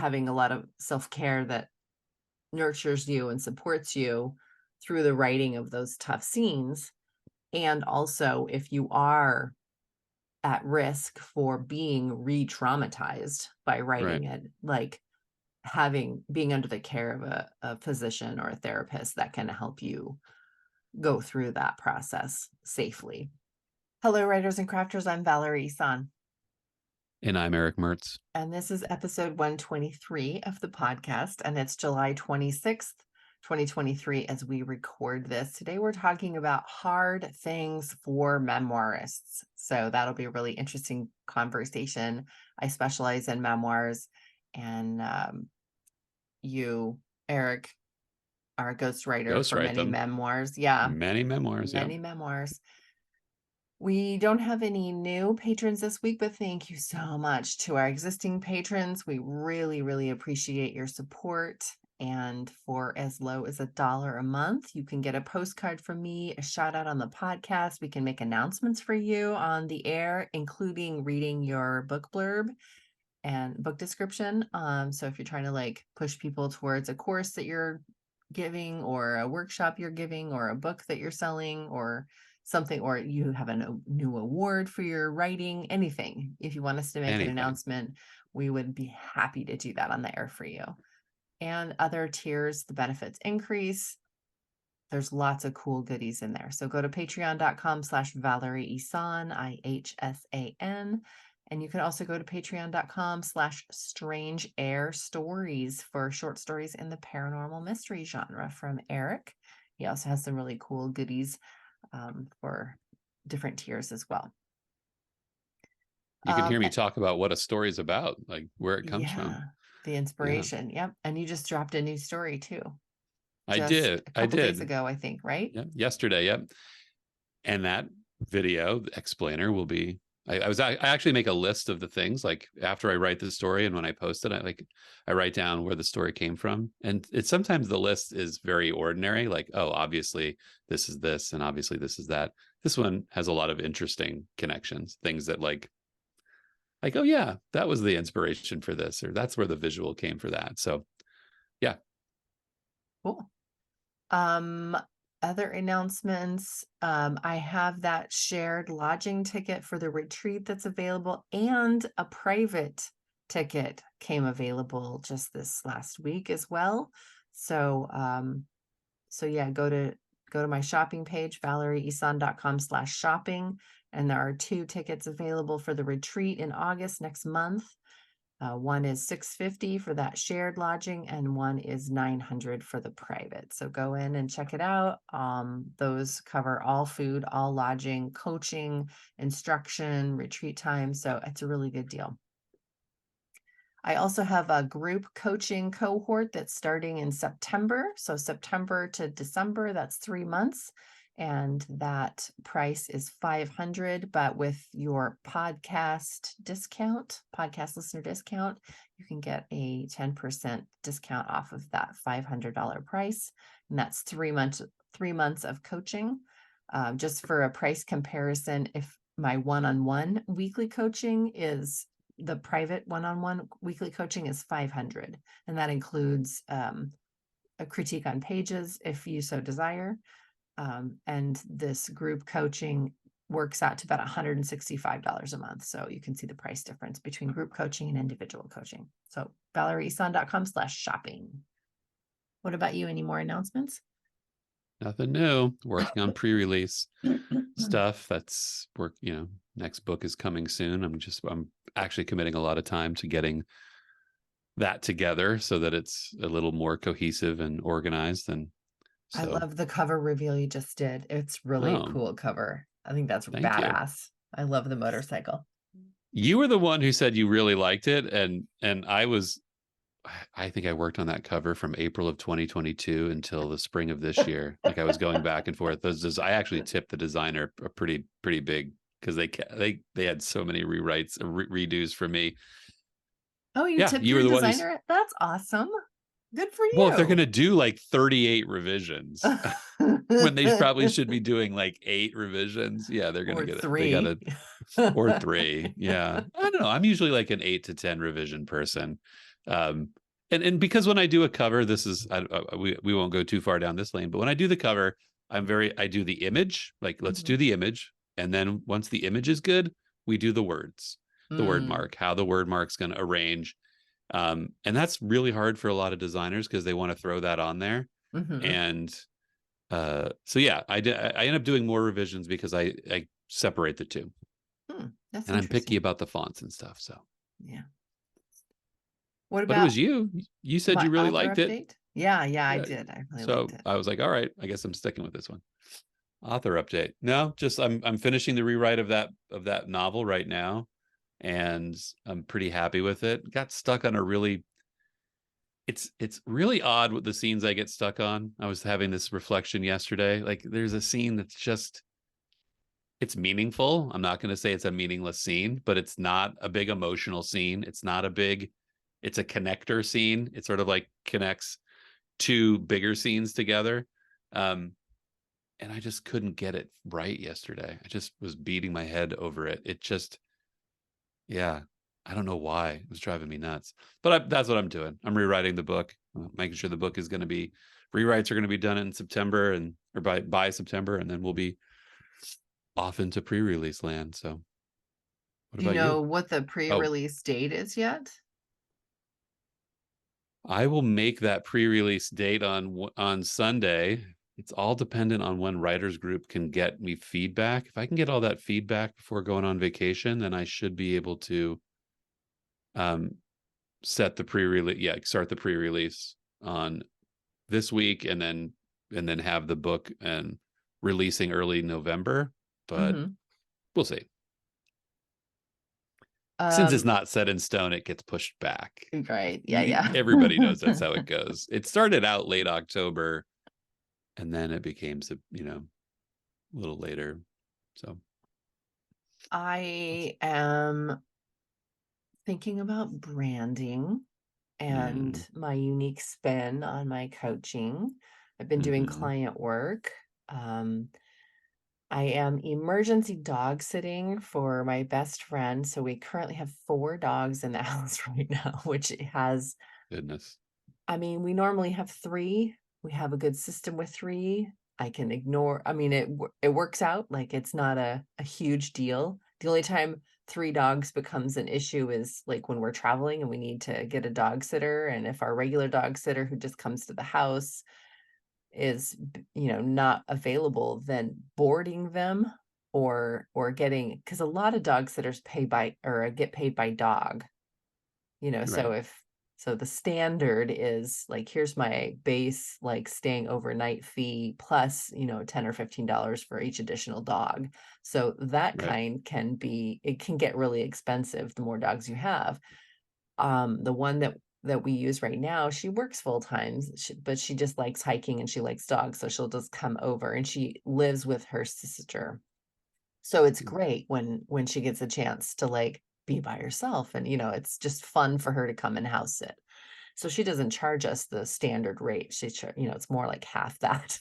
having a lot of self-care that nurtures you and supports you through the writing of those tough scenes. And also, if you are at risk for being re-traumatized by Right. writing it, like being under the care of a physician or a therapist that can help you go through that process safely. Hello, writers and crafters. I'm Valerie. And I'm Erick Mertz. And this is episode 123 of the podcast, and it's July 26th, 2023, as we record this. Today, we're talking about hard things for memoirists. So that'll be a really interesting conversation. I specialize in memoirs, and you, Erick, are a ghostwriter for Ghostwrite many them. memoirs. Yeah, Many memoirs. Yeah. many memoirs. We don't have any new patrons this week, but thank you so much to our existing patrons. We really, really appreciate your support. And for as low as $1 a month, you can get a postcard from me, a shout out on the podcast. We can make announcements for you on the air, including reading your book blurb and book description. So if you're trying to push people towards a course that you're giving, or a workshop you're giving, or a book that you're selling, or something, or you have a new award for your writing, anything, if you want us to make an Anything. announcement, we would be happy to do that on the air for you. And other tiers, the benefits increase. There's lots of cool goodies in there. So go to patreon.com/Valerie Ihsan, IHSAN. And you can also go to patreon.com/Strange Air Stories for short stories in the paranormal mystery genre from Erick. He also has some really cool goodies for different tiers as well. You can hear me talk about what a story is about, like where it comes from. The inspiration. Yep. And you just dropped a new story too. I Just did. a couple days ago, I think, right? Yep. Yesterday. Yep. And that video, the explainer, will be. I actually make a list of the things, like after I write the story and when I post it, I write down where the story came from. And it's sometimes the list is very ordinary, like, oh, obviously this is this, and obviously this is that. This one has a lot of interesting connections, things that like, oh yeah, that was the inspiration for this, or that's where the visual came for that. So yeah. Cool. Other announcements. I have that shared lodging ticket for the retreat that's available, and a private ticket came available just this last week as well. So yeah, go to my shopping page, valerieihsan.com/shopping, and there are 2 tickets available for the retreat in August next month. One is $650 for that shared lodging, and one is $900 for the private. So go in and check it out. Those cover all food, all lodging, coaching, instruction, retreat time. So it's a really good deal. I also have a group coaching cohort that's starting in September. So September to December, that's 3 months. And that price is $500, but with your podcast listener discount, you can get a 10% discount off of that $500 price. And that's 3 months of coaching. Just for a price comparison, if my one-on-one weekly coaching is the private one-on-one weekly coaching is $500, and that includes a critique on pages if you so desire. And this group coaching works out to about $165 a month. So you can see the price difference between group coaching and individual coaching. So valerieihsan.com/shopping. What about you? Any more announcements? Nothing new. Working on pre-release stuff. That's work. Next book is coming soon. I'm actually committing a lot of time to getting that together so that it's a little more cohesive and organized. And so, I love the cover reveal you just did. It's really a cool cover. I think that's badass. I love the motorcycle. You were the one who said you really liked it, and I think I worked on that cover from April of 2022 until the spring of this year. Like I was going back and forth. I actually tipped the designer a pretty big, because they had so many rewrites, redos for me. Oh, you tipped your designer? That's awesome. Good for you. Well, if they're going to do like 38 revisions, when they probably should be doing like 8 revisions. Yeah, they're going to get 3. They got or 3. Yeah. I don't know. I'm usually like an 8 to 10 revision person. And because when I do a cover, this is we won't go too far down this lane, but when I do the cover, I do the image, like let's do the image, and then once the image is good, we do the words, the word mark, how the word mark's going to arrange. And that's really hard for a lot of designers because they want to throw that on there. And so yeah, I end up doing more revisions because I separate the two. That's and I'm picky about the fonts and stuff. So yeah. What but it about was you. You said my you really author liked it. update? Yeah, I did. I really liked So it. I was like, all right, I guess I'm sticking with this one. Author update. No, just I'm finishing the rewrite of that novel right now, and I'm pretty happy with it. Got stuck on a really it's really odd what the scenes I get stuck on. I was having this reflection yesterday. Like there's a scene that's just it's meaningful. I'm not going to say it's a meaningless scene, but it's not a big emotional scene. It's a connector scene. It sort of like connects two bigger scenes together. And I just couldn't get it right yesterday. I just was beating my head over it. It just, yeah, I don't know why. It was driving me nuts. But that's what I'm doing. I'm rewriting the book, making sure the book is going to be, rewrites are going to be done in September or by September, and then we'll be off into pre-release land. So what Do you about you? know what the Oh, pre-release date is yet? I will make that pre-release date on Sunday. It's all dependent on when writers group can get me feedback. If I can get all that feedback before going on vacation, then I should be able to start the pre-release on this week, and then have the book and releasing early November. But we'll see. Since it's not set in stone, it gets pushed back. Right. Yeah. Everybody knows that's how it goes. It started out late October, and then it became a little later. So I am thinking about branding and my unique spin on my coaching. I've been doing client work. I am emergency dog sitting for my best friend. So we currently have 4 dogs in the house right now, which has, goodness. I mean, we normally have 3. We have a good system with 3. I can ignore, I mean, it works out. Like it's not a huge deal. The only time 3 dogs becomes an issue is like when we're traveling and we need to get a dog sitter. And if our regular dog sitter who just comes to the house is, not available, then boarding them or getting, because a lot of dog sitters pay by or get paid by dog, so Right. so the standard is like, here's my base, like staying overnight fee plus, $10 or $15 for each additional dog. So that Right. it can get really expensive the more dogs you have. The one that we use right now, she works full time, but she just likes hiking and she likes dogs. So she'll just come over, and she lives with her sister. So it's great when she gets a chance to like be by herself, and it's just fun for her to come and house sit. So she doesn't charge us the standard rate. It's more like half that.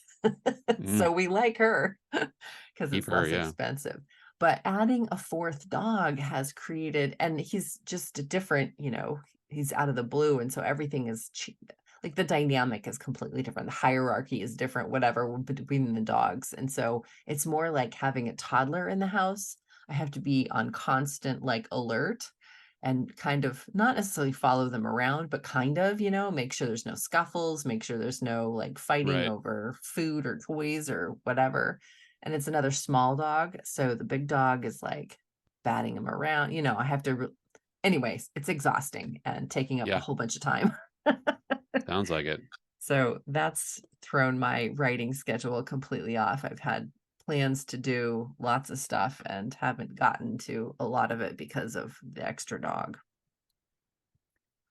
So we like her because Keep it's her, less yeah. expensive. But adding a 4th dog has created, and he's just a different, he's out of the blue. And so everything is cheap. Like the dynamic is completely different. The hierarchy is different, whatever, between the dogs. And so it's more like having a toddler in the house. I have to be on constant like alert and kind of not necessarily follow them around, but kind of, make sure there's no scuffles, make sure there's no like fighting Right. over food or toys or whatever. And it's another small dog. So the big dog is like batting him around. I have to, anyways, it's exhausting and taking up a Yeah. whole bunch of time. Sounds like it. So that's thrown my writing schedule completely off. I've had plans to do lots of stuff and haven't gotten to a lot of it because of the extra dog.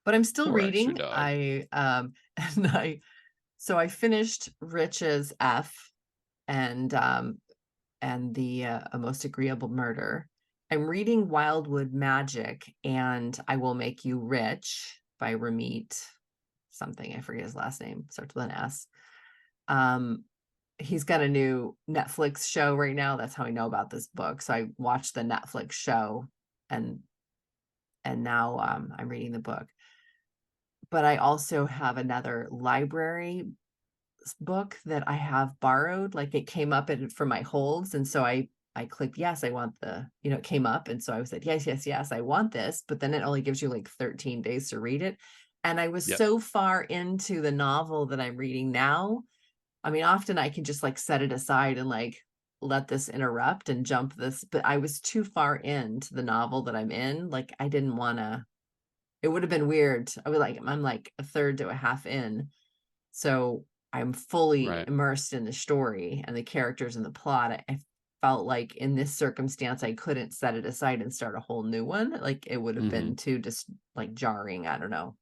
But I'm still Poor extra reading. dog. I and I finished Rich's F and the A Most Agreeable Murder. I'm reading Wildwood Magic and I Will Make You Rich by Ramit something. I forget his last name. Starts with an S. He's got a new Netflix show right now. That's how I know about this book. So I watched the Netflix show and now I'm reading the book. but I also have another library book that I have borrowed. Like it came up for my holds. And so I clicked, yes, I want it came up. And so I said, yes, yes, yes, I want this. But then it only gives you like 13 days to read it. And I was Yep. so far into the novel that I'm reading now. I mean, often I can just like set it aside and like let this interrupt and jump this, but I was too far into the novel that I'm in. Like I didn't want to, it would have been weird. I'm like a third to a half in. So I'm fully Right. immersed in the story and the characters and the plot. I felt like in this circumstance, I couldn't set it aside and start a whole new one. Like it would have been too just like jarring. I don't know.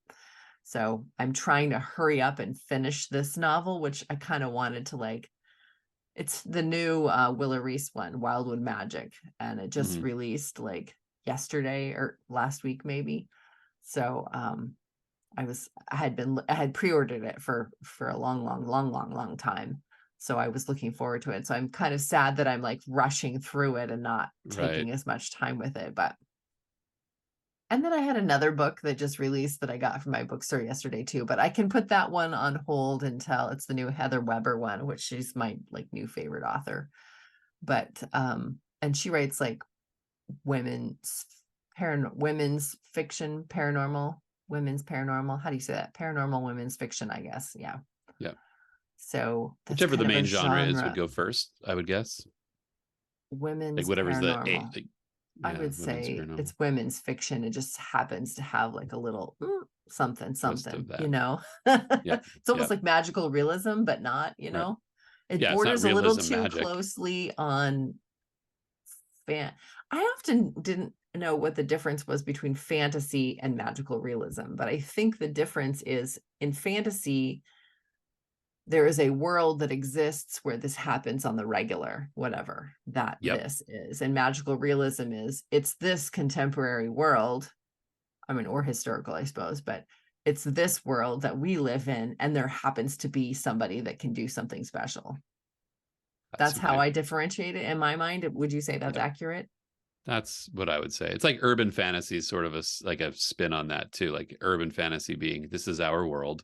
So I'm trying to hurry up and finish this novel, which I kind of wanted to like. It's the new Willa Reece one, Wildwood Magic, and it just released like yesterday or last week maybe. So I had pre-ordered it for a long time. So I was looking forward to it. So I'm kind of sad that I'm like rushing through it and not Right. taking as much time with it. And then I had another book that just released that I got from my bookstore yesterday too, but I can put that one on hold until it's the new Heather Weber one, which she's my like new favorite author. But and she writes like women's women's fiction, women's paranormal. How do you say that? Paranormal women's fiction, I guess. Yeah. Yeah. So that's Whichever the kind of a main genre is would genre. go first, I would guess. Like Women's whatever's the paranormal. like, I yeah, would women's say paranormal it's women's fiction. It just happens to have like a little something, twist of that. Yep. It's almost Yep. like magical realism, but not, Right. it Yeah, it's not borders a little realism too magic. closely on fan. I often didn't know what the difference was between fantasy and magical realism, but I think the difference is in fantasy, there is a world that exists where this happens on the regular, whatever that Yep. this is. And magical realism is it's this contemporary world, I mean, or historical, I suppose, but it's this world that we live in, and there happens to be somebody that can do something special. That's That's how right. I differentiate it in my mind. Would you say that's Yep. accurate? That's what I would say. It's like urban fantasy is sort of like a spin on that too. Like urban fantasy being this is our world.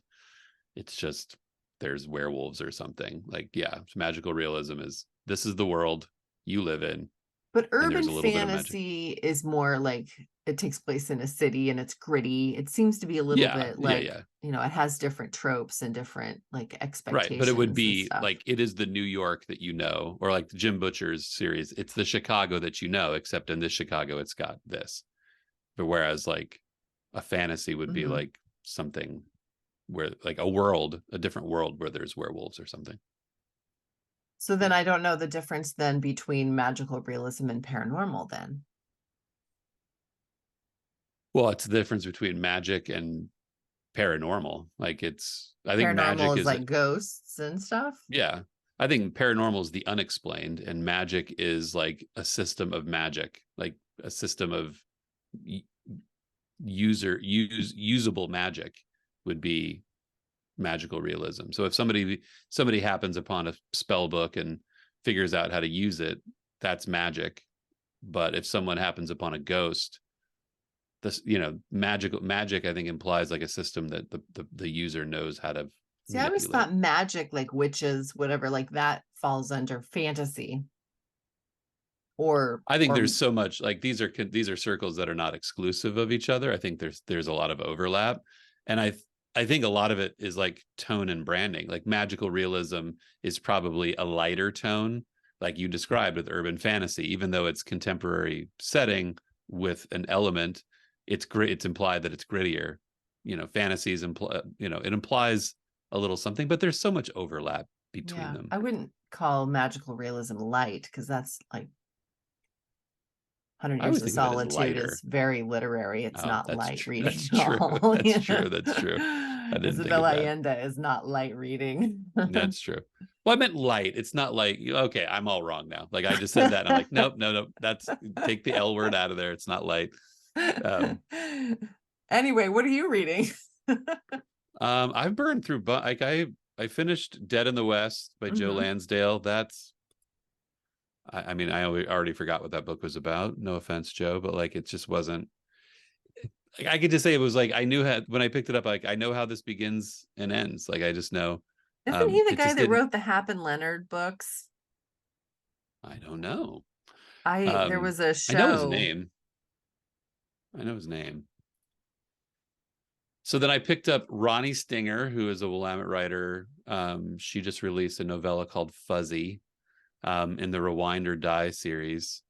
It's just there's werewolves or something. Like, yeah, magical realism is this is the world you live in, But and there's urban a little bit of magic. fantasy is more like it takes place in a city and it's gritty. It seems to be a little Yeah, bit yeah, like, yeah. it has different tropes and different like Right. But it would expectations and be stuff. like it is the New York that you know, or like Jim Butcher's series. It's the Chicago that you know, except in this Chicago, it's got this. But whereas like a fantasy would be Mhm. like something where like a world, a different world where there's werewolves or something. So then Yeah. I don't know the difference then between magical realism and paranormal then. Well, it's the difference between magic and paranormal. I think Paranormal magic is is, like ghosts and stuff. yeah, I think paranormal is the unexplained, and magic is like a system of magic, like a system of usable magic would be magical realism. So if somebody happens upon a spell book and figures out how to use it, that's magic. But if someone happens upon a ghost, this magic I think implies like a system that the user knows how to See, I always manipulate. thought magic, like witches, whatever, like that falls under fantasy or I think or there's so much like these are circles that are not exclusive of each other. I think there's a lot of overlap, and I think a lot of it is like tone and branding. Like magical realism is probably a lighter tone, like you described with urban fantasy, even though it's contemporary setting with an element. It's grit. It's implied that it's grittier. Fantasies imply. It implies a little something, but there's so much overlap between yeah, them. I wouldn't call magical realism light because that's like 100 I Years always of think of it as Solitude lighter. is very literary. It's Oh, not that's light true. reading That's at true. all. That's true. That's true. I didn't think Isabel of that. Allende is not light reading. That's true. Well, I meant light. It's not like okay, I'm all wrong now. Like I just said that, and I'm like, nope, no, no. That's take the L word out of there. It's not light. Um, Anyway, what are you reading? I've burned through, but like I finished Dead in the West by Joe Mhm. Lansdale. I mean, I already forgot what that book was about. No offense, Joe, but like it just wasn't. I could just say it was like, I knew how, when I picked it up, like, I know how this begins and ends. Like, I just know. Isn't he the It guy just that didn't, wrote the Hap and Leonard books? I don't know. There was a I know his show. name. I know his name. So then I picked up Ronnie Stinger, who is a Willamette writer. She just released a novella called Fuzzy, in the Rewind or Die series.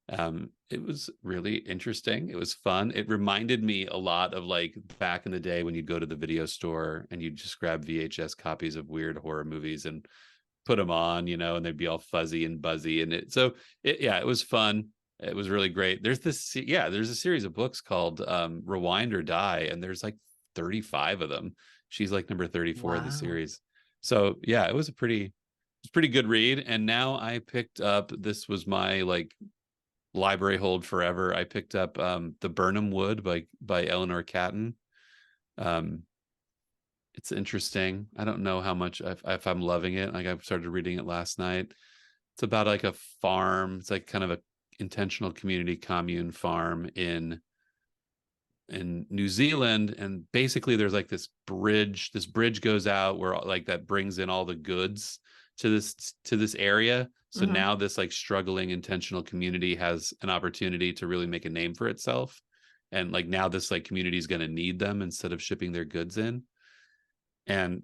It was really interesting. It was fun. It reminded me a lot of like back in the day when you'd go to the video store and you'd just grab VHS copies of weird horror movies and put them on, and they'd be all fuzzy and buzzy. And it was fun. It was really great. There's a series of books called Rewind or Die, and there's like 35 of them. She's like number 34 in the Wow. series. So yeah, it's pretty good read. And now I picked up, this was my like library hold forever. I picked up The Burnham Wood by Eleanor Catton. Um it's interesting. I don't know how much, if I'm loving it. Like, I started reading it last night. It's about like a farm. It's like kind of a intentional community commune farm in New Zealand, and basically there's like this bridge goes out where like that brings in all the goods to this area. So Hmm. now this like struggling intentional community has an opportunity to really make a name for itself, and like now this like community is going to need them instead of shipping their goods in. And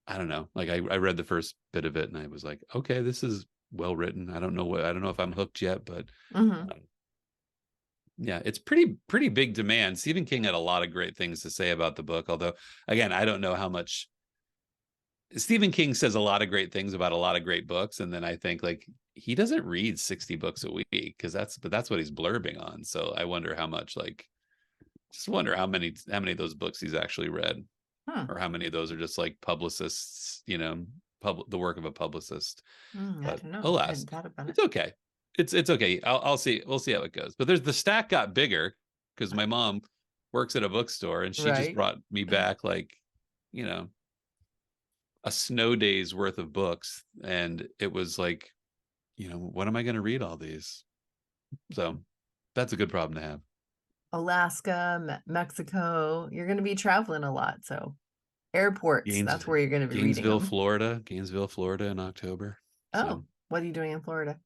I don't know, like I read the first bit of it and I was like, okay, this is well written. I don't know if I'm hooked yet, but Hmm. um, yeah, it's pretty big demand. Stephen King had a lot of great things to say about the book, although again, I don't know how much. Stephen King says a lot of great things about a lot of great books, and then I think like he doesn't read 60 books a week, because that's what he's blurbing on. So I wonder how much, like, just wonder how many of those books he's actually read, Hmm. or how many of those are just like publicists, the work of a publicist. I But don't know. I alas, hadn't thought about it. it's okay. It's okay. I'll see. We'll see how it goes. But there's the stack got bigger because my mom works at a bookstore, and she just Right. brought me back like, you know, a snow day's worth of books, and it was like, when am I going to read all these? So that's a good problem to have. Alaska, Mexico. You're going to be traveling a lot. So airports, Gaines, that's where you're going to be reading them. Gainesville, Florida in October. Oh, So what are you doing in Florida?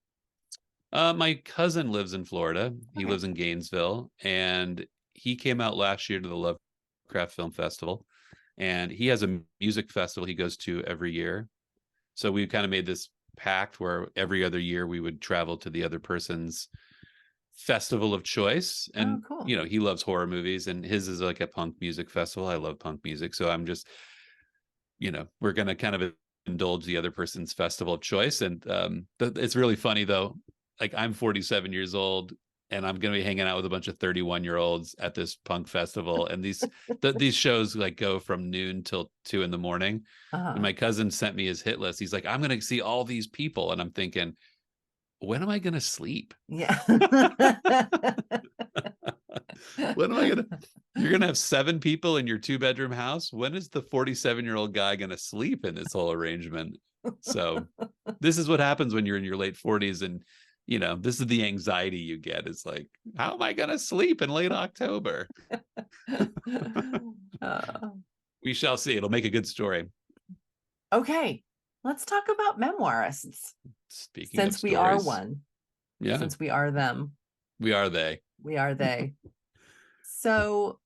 my cousin lives in Florida. He Okay. lives in Gainesville, and he came out last year to the Lovecraft Film Festival, and he has a music festival he goes to every year. So we kind of made this pact where every other year we would travel to the other person's festival of choice. Oh, And cool. he loves horror movies, and his is like a punk music festival. I love punk music, so I'm just, we're gonna kind of indulge the other person's festival of choice. And it's really funny though, like I'm 47 years old, and I'm going to be hanging out with a bunch of 31-year-olds at this punk festival, and these shows like go from noon till 2 in the morning. And Uh-huh. my cousin sent me his hit list. He's like, I'm going to see all these people, and I'm thinking, when am I going to sleep? Yeah. When am I going to You're going to have 7 people in your 2-bedroom house. When is the 47-year-old guy going to sleep in this whole arrangement? So this is what happens when you're in your late 40s, and this is the anxiety you get. It's like, how am I going to sleep in late October? Uh, We shall see. It'll make a good story. okay, let's talk about memoirists. Speaking of Since we are stories, one, yeah, since we are them, we are they. we are they. So,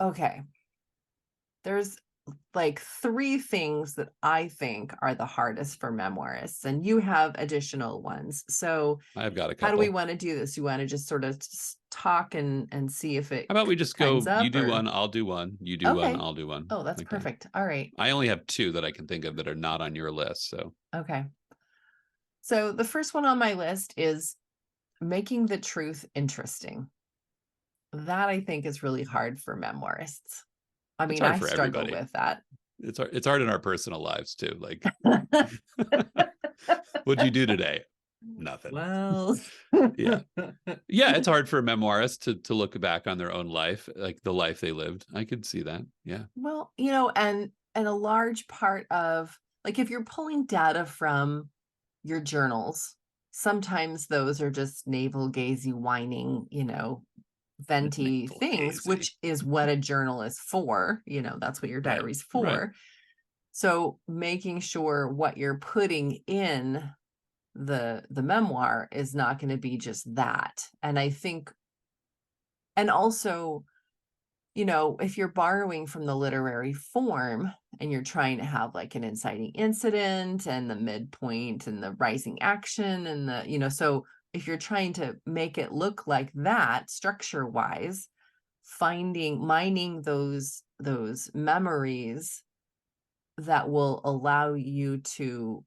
okay, there's like 3 things that I think are the hardest for memoirists, and you have additional ones. So I've got a how do we couple. want to do this? You want to just sort of talk and see if it How about we just comes go? You up, do or one, I'll do one. You do one, okay. I'll do one. Oh, that's Like that. perfect. All right. I only have 2 that I can think of that are not on your list. So Okay. So the first one on my list is making the truth interesting. That I think is really hard for memoirists. I it's mean, hard I for struggle everybody. with that. It's hard in our personal lives too. Like, what'd you do today? Nothing. Well, Yeah. Yeah, it's hard for memoirists to look back on their own life, like the life they lived. I could see that. Yeah. well, and a large part of, like, if you're pulling data from your journals, sometimes those are just navel gazy whining, venti Navel things, gazing. which is what a journal is for. You know, that's what your Right. diary's Right. for. So making sure what you're putting in the memoir is not going to be just that. And I think, and also, you know, if you're borrowing from the literary form and you're trying to have like an inciting incident and the midpoint and the rising action and the, you know, so if you're trying to make it look like that structure wise, mining those memories that will allow you to,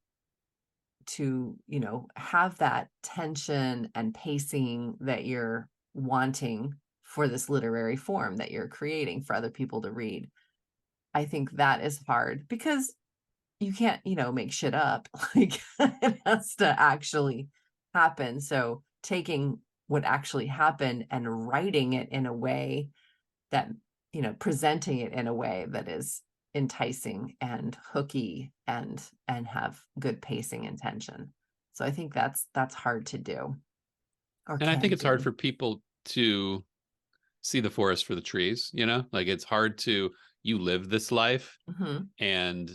you know, have that tension and pacing that you're wanting for this literary form that you're creating for other people to read. I think that is hard because you can't, you know, make shit up. Like it has to actually happen. So taking what actually happened and writing it in a way that, you know, presenting it in a way that is enticing and hooky and have good pacing and tension. So I think that's hard to do or And I think can it's hard do. for people to see the forest for the trees, you know? Like it's hard to you live this life Mhm. and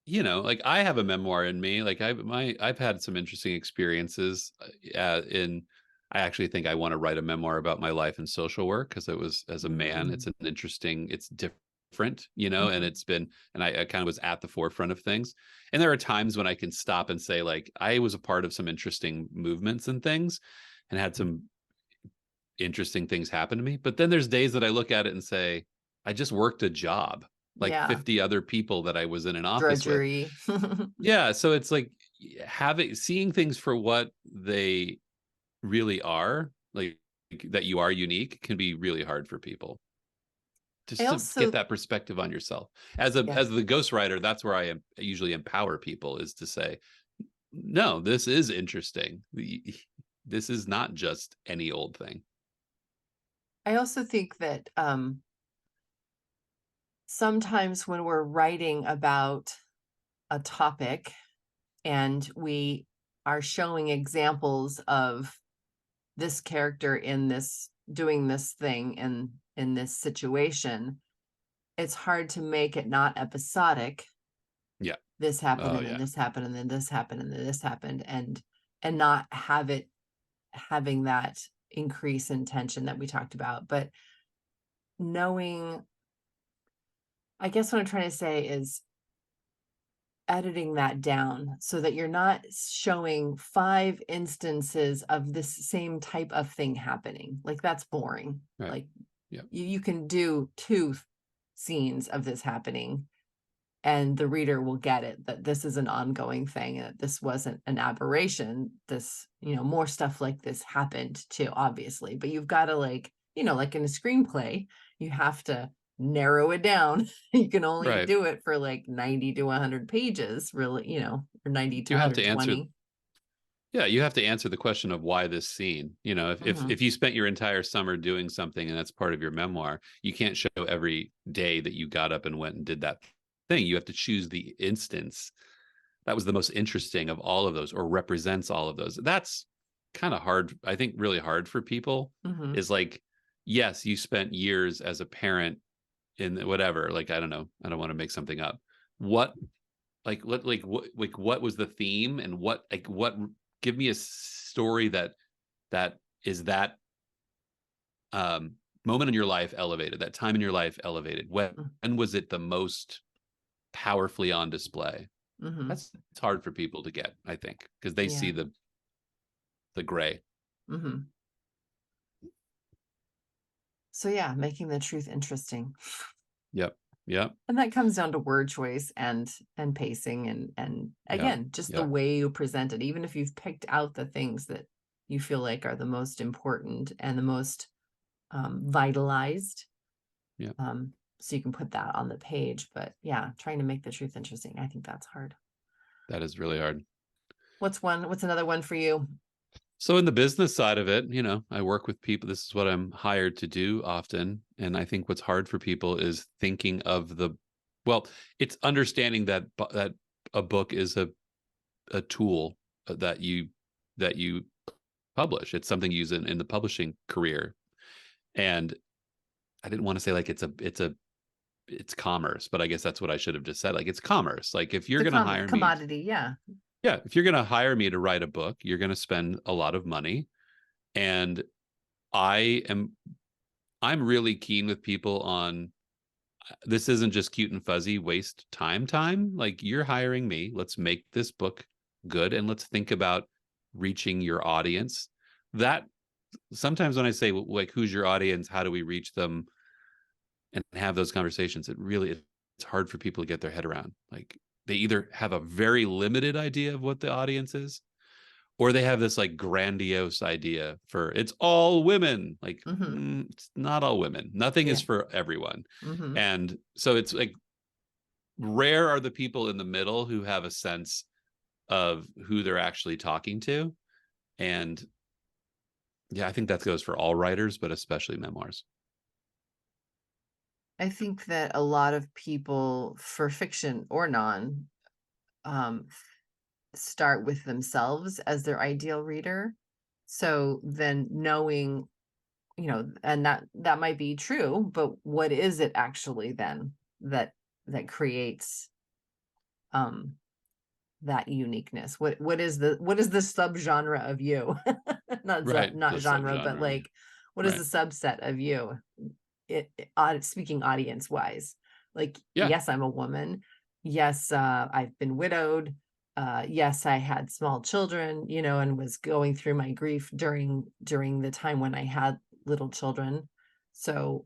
you know, like I have a memoir in me. Like I've had some interesting experiences in I actually think I want to write a memoir about my life in social work because it was as a man, Mm. it's an interesting, it's different, you know, and Mhm. it's been and I kind of was at the forefront of things. And there are times when I can stop and say, like, I was a part of some interesting movements and things and had some interesting things happen to me. But then there's days that I look at it and say, I just worked a job like Yeah. 50 other people that I was in an office with. Drudgery. Yeah, so it's like having seeing things for what they really are, like that you are unique can be really hard for people. I Just to get also, that perspective on yourself. yes. As the ghostwriter, that's where I usually empower people is to say, no, this is interesting. This is not just any old thing. I also think that sometimes when we're writing about a topic and we are showing examples of this character in this doing this thing in this situation, it's hard to make it not episodic. Yeah. This happened Oh and then yeah. this happened and then this happened and then this happened and not have it having that increase in tension that we talked about. But knowing, I guess what I'm trying to say is editing that down so that you're not showing 5 instances of this same type of thing happening. Like that's boring. Right. Like Yeah. you can do 2 scenes of this happening and the reader will get it that this is an ongoing thing and that this wasn't an aberration. This, you know, more stuff like this happened too, obviously. But you've got to, like, you know, like in a screenplay, you have to narrow it down. You can only Right. do it for like 90 to 100 pages, really, you know, or 90 to You have to answer 120. Yeah, you have to answer the question of why this scene. You know, Mhm. if you spent your entire summer doing something and that's part of your memoir, you can't show every day that you got up and went and did that thing. You have to choose the instance that was the most interesting of all of those or represents all of those. That's kind of hard, I think really hard for people Mhm. is like, yes, you spent years as a parent in whatever, like I don't know, I don't want to make something up. What what was the theme and what give me a story that is that moment in your life elevated, that time in your life elevated, when was it the most powerfully on display? Mhm. That's it's hard for people to get, I think, because they see Yeah. the gray. Mhm. So yeah, making the truth interesting. Yep. Yep. And that comes down to word choice and pacing and Yep. again, just the Yep. way you present it, even if you've picked out the things that you feel like are the most important and the most vitalized. Yep. So you can put that on the page. But yeah, trying to make the truth interesting. I think that's hard. That is really hard. What's another one for you? So in the business side of it, you know, I work with people. This is what I'm hired to do often. And I think what's hard for people is thinking of well, it's understanding that a book is a tool that you publish. It's something you use in the publishing career. And I didn't want to say like it's commerce, but I guess that's what I should have just said. Like, it's commerce. Like, if you're The going to hire me, commodity, yeah. yeah, if you're going to hire me to write a book, you're going to spend a lot of money. And I am, I'm really keen with people on, this isn't just cute and fuzzy waste time. Like, you're hiring me. Let's make this book good. And let's think about reaching your audience. That sometimes when I say, like, who's your audience? How do we reach them? And have those conversations, it's hard for people to get their head around. Like, they either have a very limited idea of what the audience is, or they have this like grandiose idea for it's all women. Like, it's not all women. Nothing Yeah. is for everyone. Mm-hmm. And so it's like, rare are the people in the middle who have a sense of who they're actually talking to. And yeah, I think that goes for all writers, but especially memoirs. I think that a lot of people, for fiction or non, um, start with themselves as their ideal reader. So then knowing, and that might be true, but what is it actually then that creates that uniqueness? What is the subgenre of you? Right. Not The genre, but subgenre. like, what is Right. the subset of you? Speaking audience wise, like, Yeah. yes, I'm a woman. Yes, I've been widowed. Yes, I had small children, and was going through my grief during the time when I had little children. So,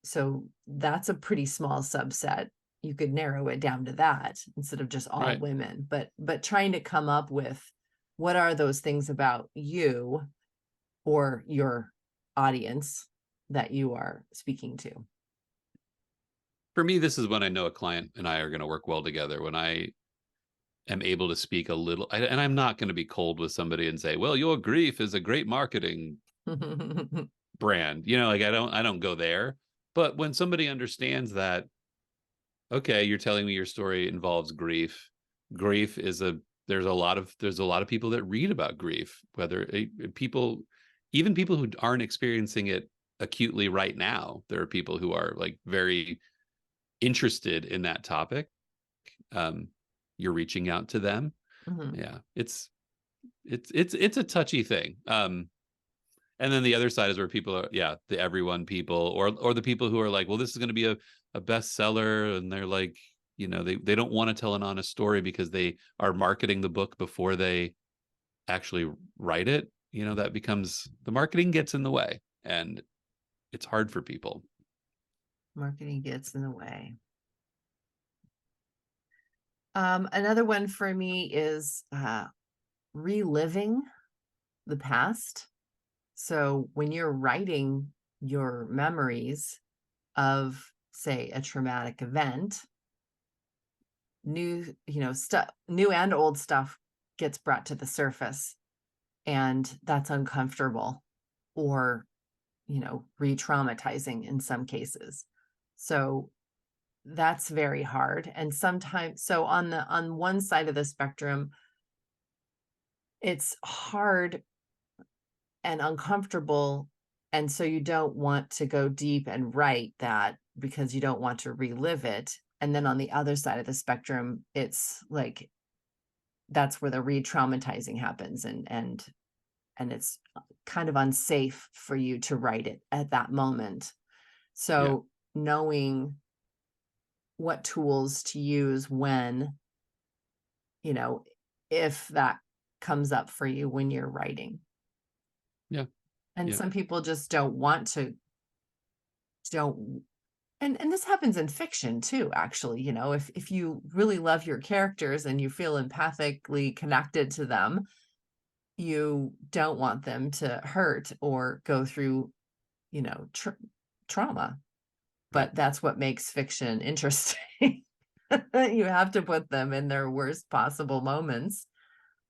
so that's a pretty small subset. You could narrow it down to that instead of just all Right. women, but trying to come up with what are those things about you or your audience that you are speaking to. For me, this is when I know a client and I are going to work well together. When I am able to speak a little, and I'm not going to be cold with somebody and say, well, your grief is a great marketing brand. Like, I don't go there. But when somebody understands that, okay, you're telling me your story involves grief. Grief is there's a lot of people that read about grief, whether people, even people who aren't experiencing it acutely right now. There are people who are like very interested in that topic. um you're reaching out to them. Mhm. Yeah, it's a touchy thing. And then the other side is where people are, yeah, the everyone people, or the people who are like, well, this is going to be a bestseller, and they're like, they don't want to tell an honest story because they are marketing the book before they actually write it. That becomes, the marketing gets in the way, and it's hard for people. Marketing gets in the way. Another one for me is reliving the past. So when you're writing your memories of, say, a traumatic event, new, stuff, new and old stuff gets brought to the surface, and that's uncomfortable or, re-traumatizing in some cases. So that's very hard. And sometimes, so on one side of the spectrum, it's hard and uncomfortable, and so you don't want to go deep and write that because you don't want to relive it. And then on the other side of the spectrum, it's like that's where the re-traumatizing happens, and it's kind of unsafe for you to write it at that moment. Yeah. So knowing what tools to use when, you know, if that comes up for you when you're writing. Yeah. And Yeah. some people just don't want to, don't, and this happens in fiction too, actually. If you really love your characters and you feel empathically connected to them, you don't want them to hurt or go through, trauma. Right. But that's what makes fiction interesting. You have to put them in their worst possible moments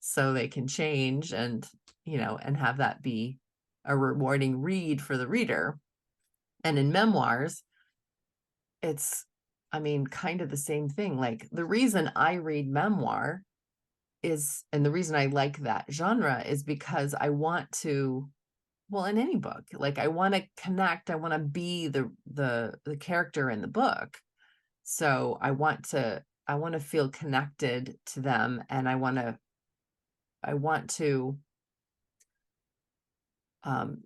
so they can change, and have that be a rewarding read for the reader. And in memoirs, it's, I mean, kind of the same thing. Like, the reason I read memoir and the reason I like that genre is because I want to well, in any book, like I want to connect, I want to be the character in the book. So I want to feel connected to them, and I want to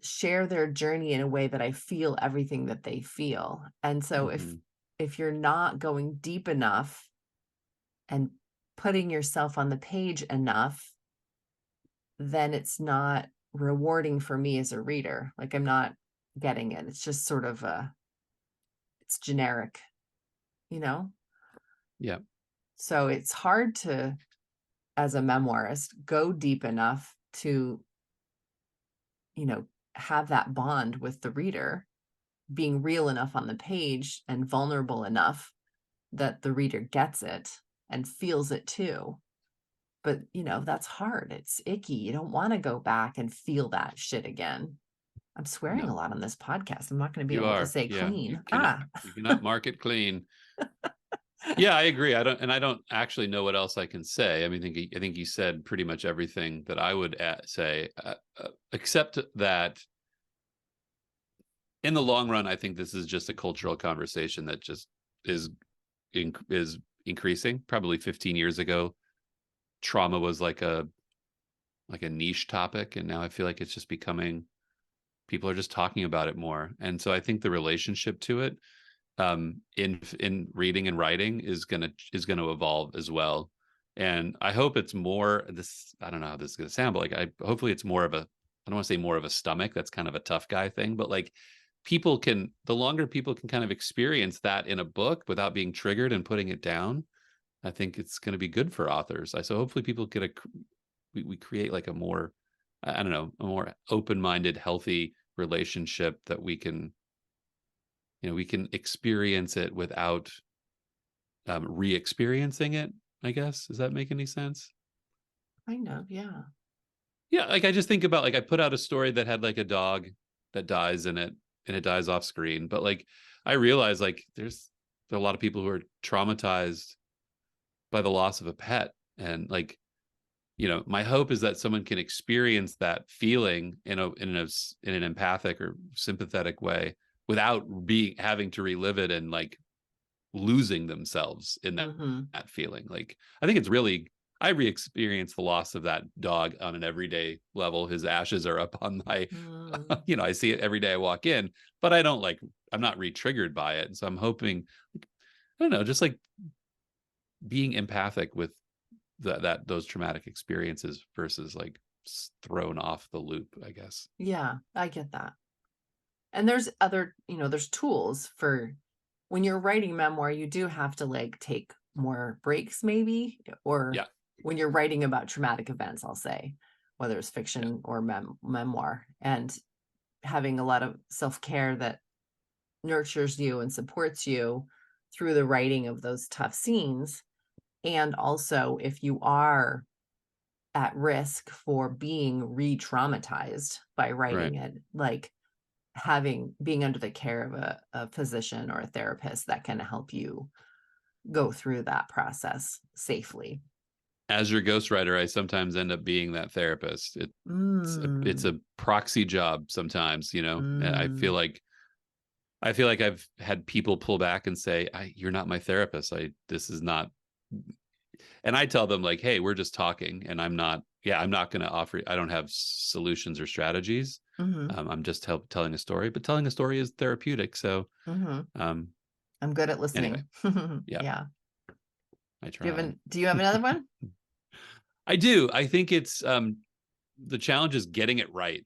share their journey in a way that I feel everything that they feel. And so Mhm. if you're not going deep enough and putting yourself on the page enough, then it's not rewarding for me as a reader. Like I'm not getting it. It's just sort of it's generic, you know? Yeah. So it's hard to, as a memoirist, go deep enough to, you know, have that bond with the reader, being real enough on the page and vulnerable enough that the reader gets it and feels it too. But, you know, that's hard. It's icky. You don't want to go back and feel that shit again. I'm swearing a No, lot on this podcast. I'm not going to be you able to are. say Yeah. clean. Ah, You cannot mark it clean. Yeah, I agree. I don't actually know what else I can say. I mean, I think you said pretty much everything that I would say, except that in the long run, I think this is just a cultural conversation that just is is increasing. Probably 15 years ago, trauma was like a niche topic, and now I feel like it's just becoming, people are just talking about it more. And so I think the relationship to it, in reading and writing, is gonna evolve as well. And I hope it's more this. I don't know how this is gonna sound, but like hopefully it's more of a, I don't want to say more of a stomach. That's kind of a tough guy thing, but like the longer people can kind of experience that in a book without being triggered and putting it down, I think it's going to be good for authors. So hopefully people get we create like a more, I don't know, a more open-minded, healthy relationship that we can, we can experience it without re-experiencing it, I guess. Does that make any sense? kind of. Yeah. Yeah, like I just think about, like, I put out a story that had like a dog that dies in it, and it dies off screen. But like I realize like there are a lot of people who are traumatized by the loss of a pet. And like, my hope is that someone can experience that feeling in an empathic or sympathetic way without being having to relive it and like losing themselves in Hmm. that feeling. Like I think it's really, I re-experience the loss of that dog on an everyday level. His ashes are up on my, Mm. I see it every day I walk in, but I don't like, I'm not re-triggered by it. And so I'm hoping, I don't know, just like being empathic with those traumatic experiences versus like thrown off the loop, I guess. Yeah, I get that. And there's other, there's tools for when you're writing memoir, you do have to like take more breaks maybe, or Yeah. when you're writing about traumatic events, I'll say, whether it's Yeah. fiction or memoir, and having a lot of self-care that nurtures you and supports you through the writing of those tough scenes. And also, if you are at risk for being re-traumatized by Right. writing it, like being under the care of a physician or a therapist that can help you go through that process safely. As your ghostwriter, I sometimes end up being that therapist. It's Mm, a proxy job sometimes, And mm, I feel like I've had people pull back and say, "You're not my therapist. This is not." And I tell them like, "Hey, we're just talking, and I'm not. Yeah, I'm not going to offer. I don't have solutions or strategies. mm-hmm, I'm just telling a story. But telling a story is therapeutic. So, mm-hmm. um, I'm good at anyway, listening. yeah, Yeah. I try. Do you have another one? I do. I think it's the challenge is getting it right.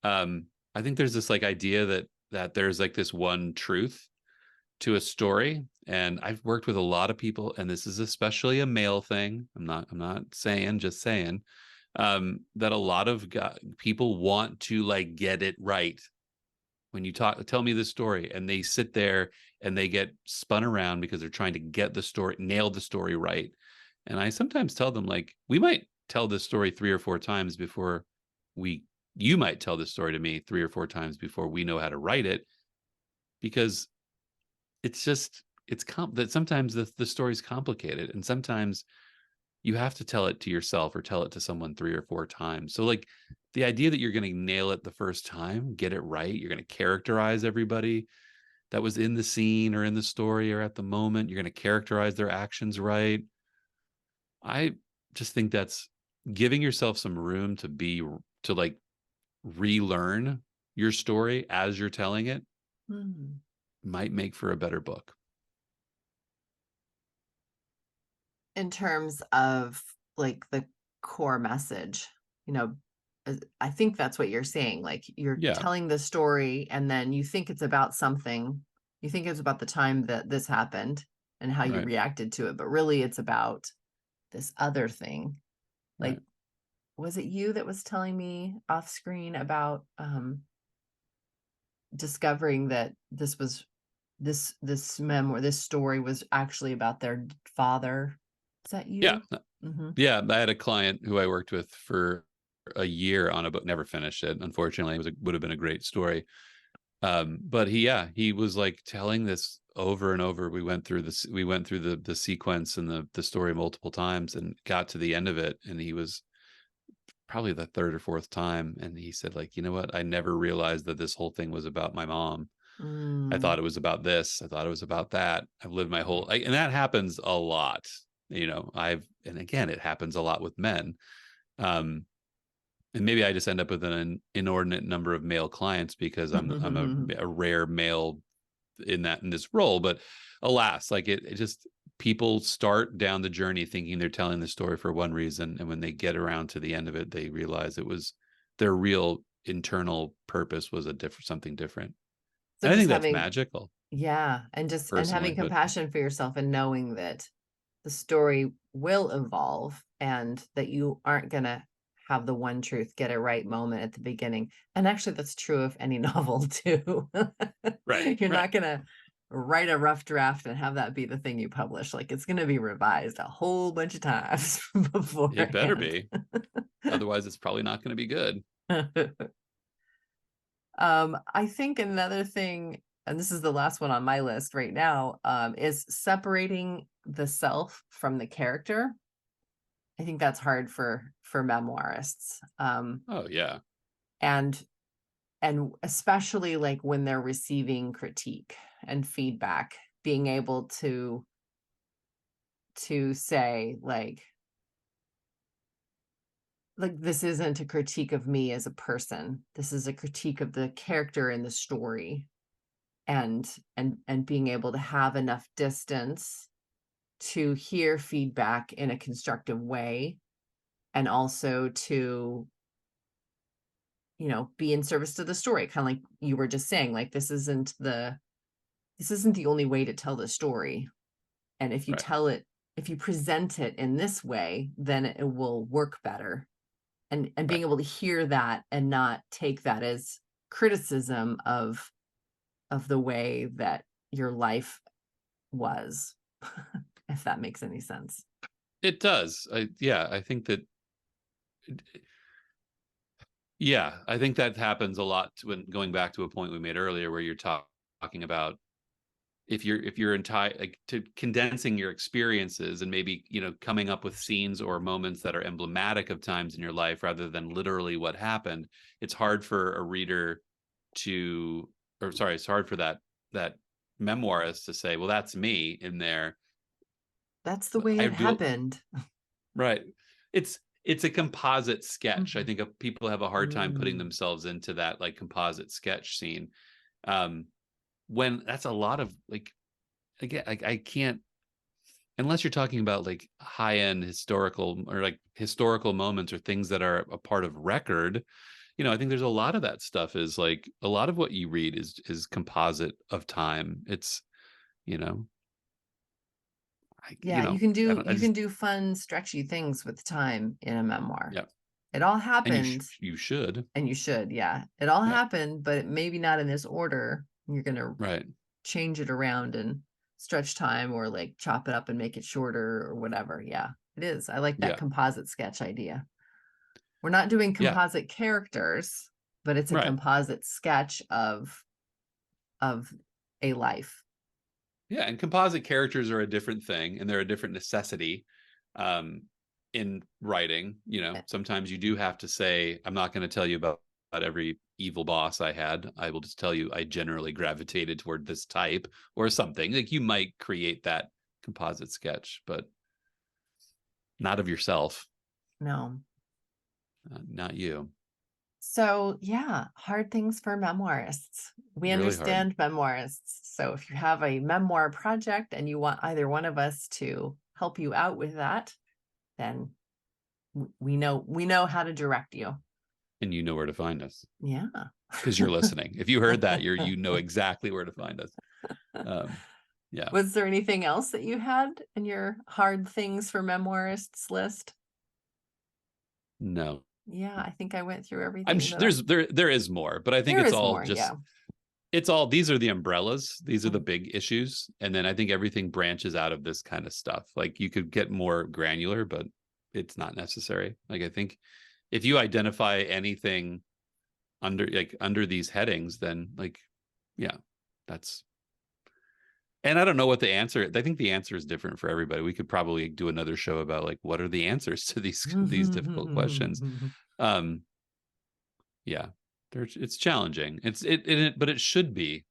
I think there's this like idea that there's like this one truth to a story, and I've worked with a lot of people, and this is especially a male thing. I'm not saying, just saying, that a lot of people want to like get it right. When you tell me this story, and they sit there and they get spun around because they're trying to get the story, nail the story right. And I sometimes tell them like, we might tell this story 3 or 4 times before we you might tell this story to me 3 or 4 times before we know how to write it, because it's just that sometimes the story's complicated, and sometimes you have to tell it to yourself or tell it to someone 3 or 4 times. So like the idea that you're going to nail it the first time, get it right, you're going to characterize everybody that was in the scene or in the story or at the moment, you're going to characterize their actions right. I just think that's giving yourself some room to like relearn your story as you're telling it Mm. might make for a better book. In terms of like the core message, you know, I think that's what you're saying. Like you're Yeah, telling the story and then you think it's about something. You think it's about the time that this happened and how you right, reacted to it, but really it's about this other thing. Like, right. was it you that was telling me off screen about discovering that this memoir, this story was actually about their father? Is that Yeah, you? Mm-hmm. yeah. I had a client who I worked with for a year on a book, never finished it. Unfortunately, would have been a great story. But he was like telling this over and over. We went through the sequence and the story multiple times and got to the end of it. And he was probably the third or fourth time. And he said, like, you know what? I never realized that this whole thing was about my mom. I Mm. thought it was about this. I thought it was about that. I've lived my and that happens a lot. And again, it happens a lot with men. Um, and maybe I just end up with an inordinate number of male clients because I'm a rare male in this role. But alas, like it just people start down the journey thinking they're telling the story for one reason, and when they get around to the end of it, they realize it was their real internal purpose was something different. So And I just think that's having, magical, yeah, and personally. having But compassion for yourself and knowing that the story will evolve and that you aren't going to have the one truth, get it right moment at the beginning. And actually, that's true of any novel too. right, You're right, not going to write a rough draft and have that be the thing you publish. Like it's going to be revised a whole bunch of times it better beforehand. be. Otherwise, it's probably not going to be good. I think another thing, and this is the last one on my list right now, is separating the self from the character. I think that's hard for memoirists. Oh yeah, And especially like when they're receiving critique and feedback, being able to say like this isn't a critique of me as a person. This is a critique of the character in the story, and being able to have enough distance to hear feedback in a constructive way, and also to be in service to the story, kind of like you were just saying, like this isn't the only way to tell the story, and right, if you present it in this way, then it will work better, and being right. able to hear that and not take that as criticism of the way that your life was, if that makes any sense. It does. I think that. Yeah, I think that happens a lot when going back to a point we made earlier, where you're talking about if you're entire like to condensing your experiences and maybe coming up with scenes or moments that are emblematic of times in your life rather than literally what happened. It's hard for a reader to, or sorry, it's hard for that memoirist to say, well, that's me in there. That's the way I it do. happened. Right. It's a composite sketch. I Mhm. think people have a hard time putting Mm. themselves into that like composite sketch scene. Um, when that's a lot of like, again, I can't, unless you're talking about like high end historical or like historical moments or things that are a part of record. I think there's a lot of that stuff is like a lot of what you read is composite of time. It's, you know, Yeah, you can I do don't, I you just, can do fun, stretchy things with time in a memoir. yeah. It all And happened, you should, and you should, yeah. It all yeah. happened, but maybe not in this order. You're gonna Right. change it around and stretch time, or like chop it up and make it shorter or whatever. Yeah, it is. I like that Yeah. composite sketch idea. We're not doing Yeah. composite characters, but it's a Right. composite sketch of a life. Yeah, and composite characters are a different thing, and they're a different necessity. Um, in writing, sometimes you do have to say, I'm not going to tell you about every evil boss I had. I will just tell you I generally gravitated toward this type or something. Like, you might create that composite sketch, but not of yourself. No. Not you. So yeah, hard things for memoirists. We Really hard. understand memoirists. So if you have a memoir project and you want either one of us to help you out with that, then we know how to direct you. And you know where to find us. Yeah. Because you're listening. If you heard that, you know exactly where to find us. Yeah. Was there anything else that you had in your hard things for memoirists list? No. Yeah, I think I went through everything. I'm there is more, but I think it's all more, just yeah. It's all, these are the umbrellas. These are the big issues. And then I think everything branches out of this kind of stuff. Like, you could get more granular, but it's not necessary. Like, I think if you identify anything under these headings, then yeah, that's, and I don't know what the answer, I think the answer is different for everybody. We could probably do another show about what are the answers to these difficult questions. Yeah, it's challenging. But it should be.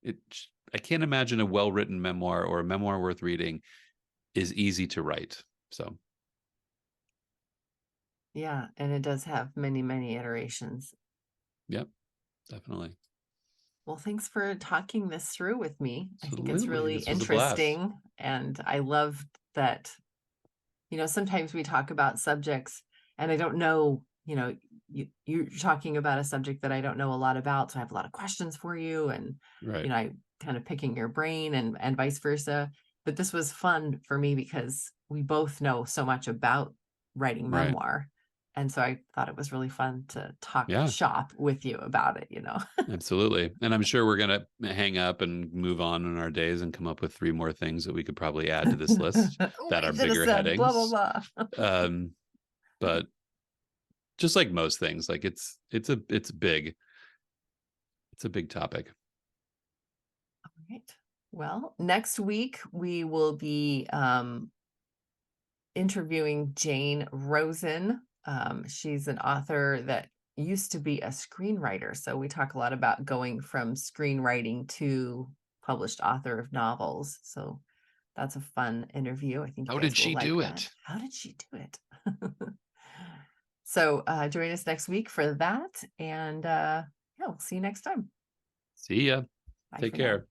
I can't imagine a well-written memoir or a memoir worth reading is easy to write. So yeah, and it does have many, many iterations. Yep, definitely. Well, thanks for talking this through with me. Absolutely. I think it's really This was a blast. interesting, and I love that. Sometimes we talk about subjects, and I don't know. You're talking about a subject that I don't know a lot about, so I have a lot of questions for you, and Right. I kind of picking your brain, and vice versa. But this was fun for me because we both know so much about writing memoir. And so I thought it was really fun to talk shop with you about it, Absolutely. And I'm sure we're going to hang up and move on in our days and come up with 3 more things that we could probably add to this list that are bigger headings. Blah, blah, blah. But just like most things, it's a big topic. All right. Well, next week we will be interviewing Jane Rosen. She's an author that used to be a screenwriter. So we talk a lot about going from screenwriting to published author of novels. So that's a fun interview. I think How did she do it? How did she do it? So join us next week for that. And yeah, we'll see you next time. See ya. Bye. Take care.